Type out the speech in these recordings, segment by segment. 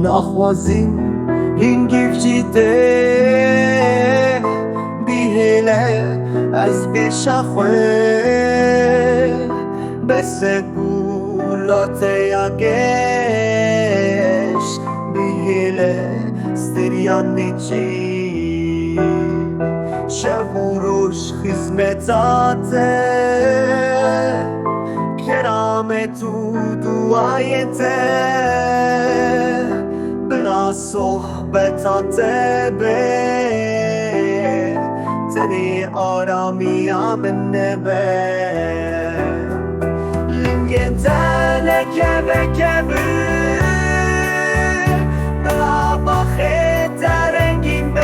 Naxwazim hingiv Bihêle ez bêşaxwe bese gula teya geş Bihêle stiriyan neçin şevuruş xizmeta Keramet duayên Bila sohbeta Tenê aramiya nebe Lingên nekeve kevir Bila baxê rengîn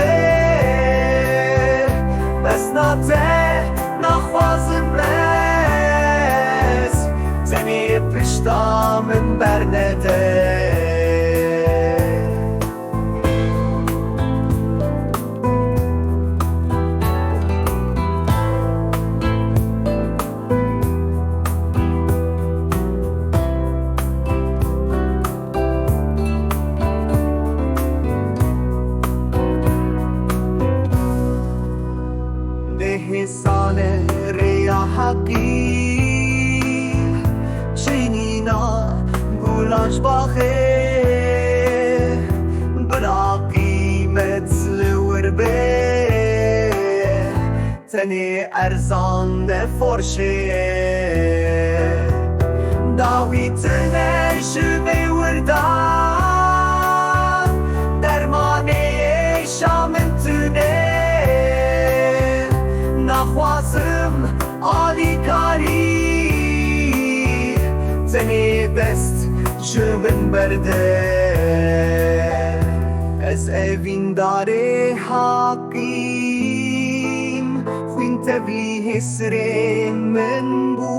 Pesna Naxwazim Tenê pişta bernede hêsan rêya heqî Çinîna gulan baxê Bila qîmet li Warê Tenê erzan neforşê Dawî Tenê ji vê wirdan dermanê şamên Tenê Naxwazim alîkarî Tenê dest ji min berde Ez evîndarê heqîm Xwîn tevî hêsrên min bû